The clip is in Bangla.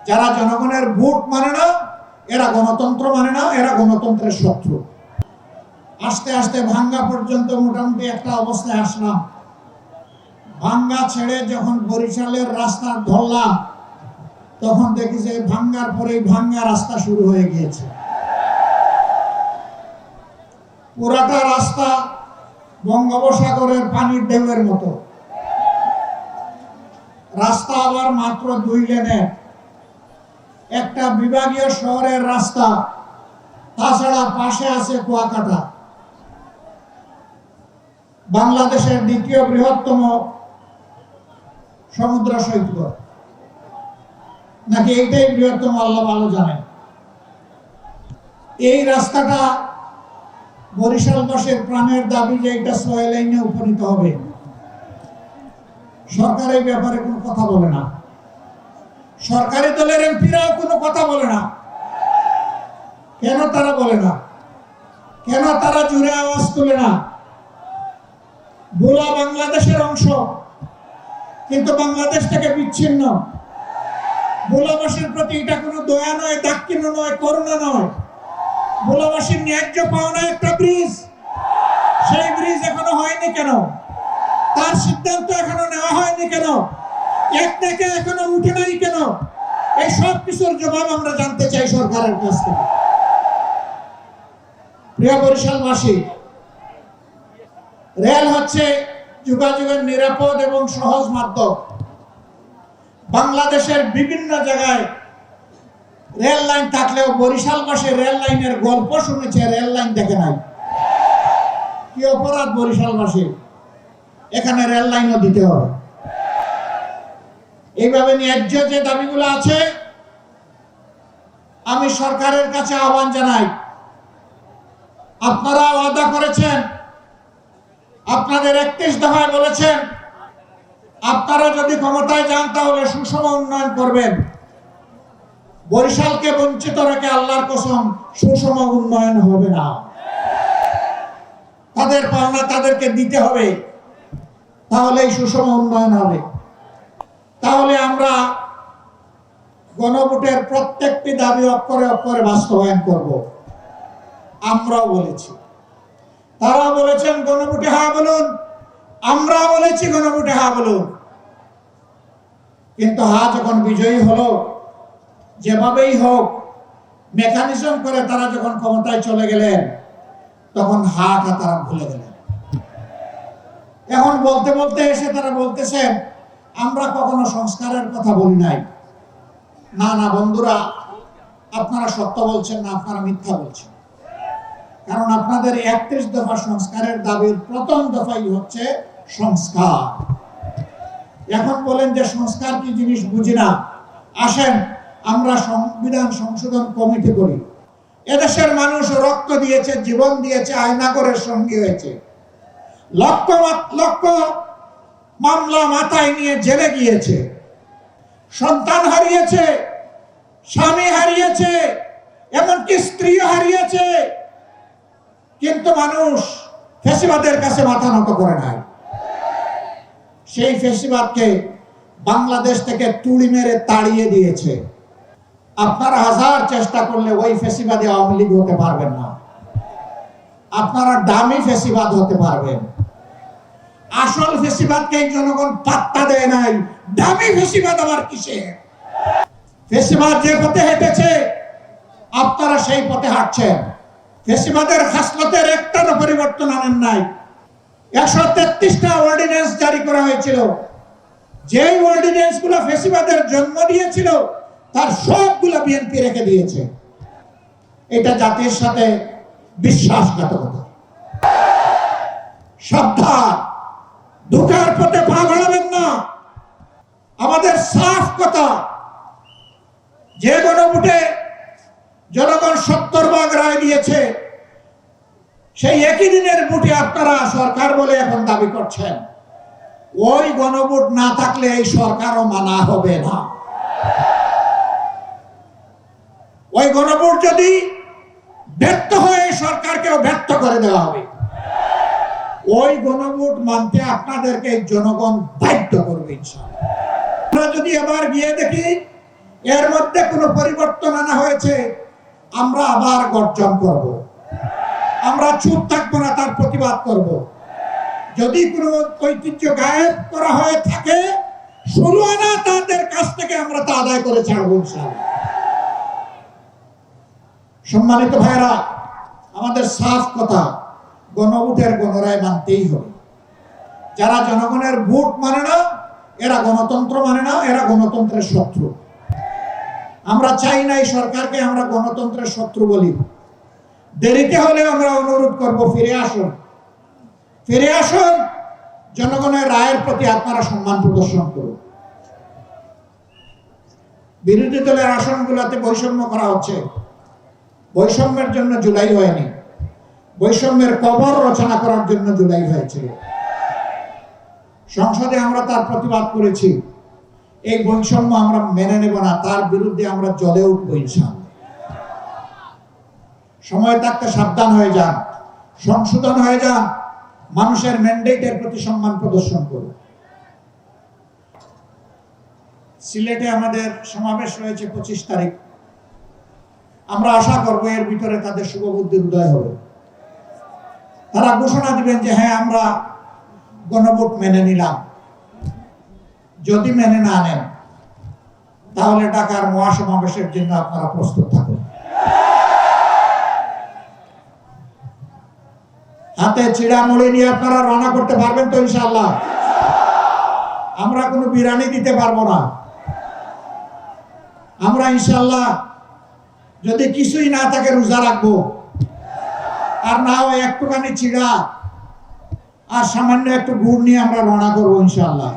যারা জনগণের ভোট মানে না, এরা গণতন্ত্র মানে না, এরা গণতন্ত্রের শত্রু। আস্তে আস্তে ভাঙ্গা পর্যন্ত মোটামুটি একটা অবস্থায় আসলাম। ভাঙ্গা ছেড়ে যখন বরিশালের রাস্তা ধরলাম, তখন দেখি যে ভাঙ্গার পরেই ভাঙ্গা রাস্তা শুরু হয়ে গিয়েছে। পুরাটা রাস্তা বঙ্গোপসাগরের পানির ঢেউয়ের মতো। রাস্তা আবার মাত্র 2 লেনের, একটা বিভাগীয় শহরের রাস্তা, তাছাড়া পাশে আছে কুয়াকাটা, বাংলাদেশের দ্বিতীয় বৃহত্তম সমুদ্র সৈকত, নাকি এইটাই বৃহত্তম আল্লাহ ভালো জানেন। এই রাস্তাটা বরিশালবাসীর প্রাণের দাবি যে এটা 6 লাইনে উপনীত হবে। সরকার এই ব্যাপারে কোনো কথা বলে না, সরকারি দলের এমপিরাও কোনো কথা বলে না। কেন তারা বলে না? কেন তারা জোরে আওয়াজ তুলে না? ভোলা বাংলাদেশের অংশ, কিন্তু বাংলাদেশ থেকে বিচ্ছিন্ন। ভোলাবাসীর প্রতি এটা কোনো দয়া নয়, দাক্ষিণ্য নয়, করুণা নয়। ভোলাবাসীর ন্যায্য পাওনা একটা ব্রিজ, সেই ব্রিজ এখনো হয়নি কেন? তার সিদ্ধান্ত এখনো নেওয়া হয়নি কেন? এক থেকে এখনো উঠে নাই কেন? এই সব কিছুর জবাব আমরা জানতে চাই সরকারের কাছ থেকে। প্রিয় বরিশালবাসী, রেল হচ্ছে যোগাযোগের নিরাপদ এবং সহজ মাধ্যম। বাংলাদেশের বিভিন্ন জায়গায় রেল লাইন থাকলেও বরিশালবাসী রেল লাইনের গল্প শুনেছে, রেল লাইন দেখে নাই। কি অপরাধ বরিশালবাসী? এখানে রেল লাইনও দিতে হবে। এইভাবে ন্যায্য যে দাবিগুলো আছে, আমি সরকারের কাছে আহ্বান জানাই, আপনারা ওয়াদা করেছেন, আপনাদের 31 দফায় বলেছেন আপনারা যদি ক্ষমতায় যান তাহলে সুষম উন্নয়ন করবেন। বরিশালকে বঞ্চিত রেখে আল্লাহর কসম সুষম উন্নয়ন হবে না। তাদের পাওনা তাদেরকে দিতে হবে, তাহলেই সুষম উন্নয়ন হবে। তাহলে আমরা গণভোটের প্রত্যেকটি দাবি অক্ষরে অক্ষরে বাস্তবায়ন করব। আমরাও বলেছি, তারা বলেছেন গণভোটে হ্যাঁ বলুন, আমরা বলেছি গণভোটে হ্যাঁ বলুন। কিন্তু হ্যাঁ যখন বিজয়ী হলো, যেভাবেই হোক মেকানিজম করে তারা যখন ক্ষমতায় চলে গেলেন, তখন হাটা তারা ভুলে গেলেন। এখন বলতে বলতে এসে তারা বলতেছেন আমরা কখনো সংস্কারের কথা বলি নাই। না না বন্ধুরা, আপনারা সত্য বলছেন না, আপনারা মিথ্যা বলছেন। কারণ আপনাদের 31 দফা সংস্কারের দাবির প্রথম দফাই হচ্ছে সংস্কার। এখন বলেন যে সংস্কার কি জিনিস বুঝি না, আসেন আমরা সংবিধান সংশোধন কমিটি করি। এদেশের মানুষ রক্ত দিয়েছে, জীবন দিয়েছে, আয়নাগরের সঙ্গী হয়েছে, লক্ষ লক্ষ মামলা মাথায় নিয়ে জেলে গিয়েছে, সন্তান হারিয়েছে, স্বামী হারিয়েছে, এমনকি স্ত্রীও হারিয়েছে। কিন্তু মানুষ ফ্যাসিবাদের কাছে মাথা নত করে নাই। সেই ফ্যাসিবাদকে বাংলাদেশ থেকে তুড়ি মেরে তাড়িয়ে দিয়েছে। আপনারা হাজার চেষ্টা করলে ওই ফ্যাসিবাদী আওয়ামী লীগ হতে পারবেন না। আপনারা দামি ফ্যাসিবাদ হতে পারবেন। আসল ফ্যাসিবাদকে জনগণ পাত্তা দেয় নাই, দামি ফ্যাসিবাদ আবার কিসে? ফ্যাসিবাদ যে পথে হেঁটেছে আপনারা সেই পথে হাঁটছেন। ফ্যাসিবাদের খাসলতের একটারও পরিবর্তন আনেন নাই। 133টা অর্ডিন্যান্স জারি করা হয়েছিল, যেই অর্ডিন্যান্স গুলো ফ্যাসিবাদের জন্ম দিয়েছিল তার সবগুলো বিএনপি রেখে দিয়েছে। এটা জাতির সাথে বিশ্বাসঘাতকতা। সাবধান, ধোঁকার পথে পা বাড়াবেন না। আমাদের সাফ কথা, যে গণভোটে জনগণ 70 ভাগ রায় দিয়েছে, সেই একই দিনের ভোটে আপনারা সরকার বলে এখন দাবি করছেন। ওই গণভোট না থাকলে এই সরকারও মানা হবে না। ওই গণভোট যদি ব্যর্থ হয়, সরকারকেও ব্যর্থ করে দেওয়া হবে। ওই গণভোট মানতে আপনাদেরকে জনগণ বাধ্য করবে ইনশাআল্লাহ। আমরা যদি এবার গিয়ে দেখি এর মধ্যে কোনো পরিবর্তন আনা হয়েছে, আমরা আবার গর্জন করব, আমরা চুপ থাকবো না, তার প্রতিবাদ করব। যদি কোনো ঐতিহ্য গায়েব করা হয়ে থাকে, 16 আনা তাদের কাছ থেকে আমরা তা আদায় করে ছাড়বো ইনশাআল্লাহ। সম্মানিত ভাইরা, আমাদের সাফ কথা, গণভোটের গণরায় মানতেই হবে। যারা জনগণের ভোট মানে না, এরা গণতন্ত্র মানে না, এরা গণতন্ত্রের শত্রু। আমরা চাই না এই সরকারকে আমরা গণতন্ত্রের শত্রু বলি। দেরিতে হলে আমরা অনুরোধ করব, ফিরে আসুন, ফিরে আসুন। জনগণের রায়ের প্রতি আপনারা সম্মান প্রদর্শন করুন। বিরোধী দলের আসনগুলোতে বৈষম্য করা হচ্ছে। বৈষম্যের জন্য জুলাই হয়নি, বৈষম্যের কবর রচনা করার জন্য জুলাই হয়েছে। সংসদে আমরা তার প্রতিবাদ করেছি। এই বৈষম্য আমরা মেনে নেব না, তার বিরুদ্ধে আমরা জ্বলে উঠব ইনশাআল্লাহ। সময় থাকতে সাবধান হয়ে যান, সংশোধন হয়ে যান, মানুষের ম্যান্ডেটের প্রতি সম্মান প্রদর্শন করুন। সিলেটে আমাদের সমাবেশ রয়েছে 25 তারিখ। আমরা আশা করব এর ভিতরে তাদের শুভবুদ্ধির উদয় হবে। তারা ঘোষণা দিবেন যে হ্যাঁ, আমরা গণভোট মেনে নিলাম। যদি মেনে না নেন, তাহলে ঢাকার মহাসমাবেশের জন্য আপনারা প্রস্তুত থাকুন। হাতে চিড়ামুড়ি নিয়ে আপনারা রওনা করতে পারবেন তো ইনশাআল্লাহ? আমরা কোনো বিরানি দিতে পারবো না। আমরা ইনশাআল্লাহ যদি কিছুই না থাকে রোজা রাখবো, আর না হয় একটুখানি চিড়া আর সামান্য একটু গুড় নিয়ে আমরা রওনা করবো ইনশাআল্লাহ।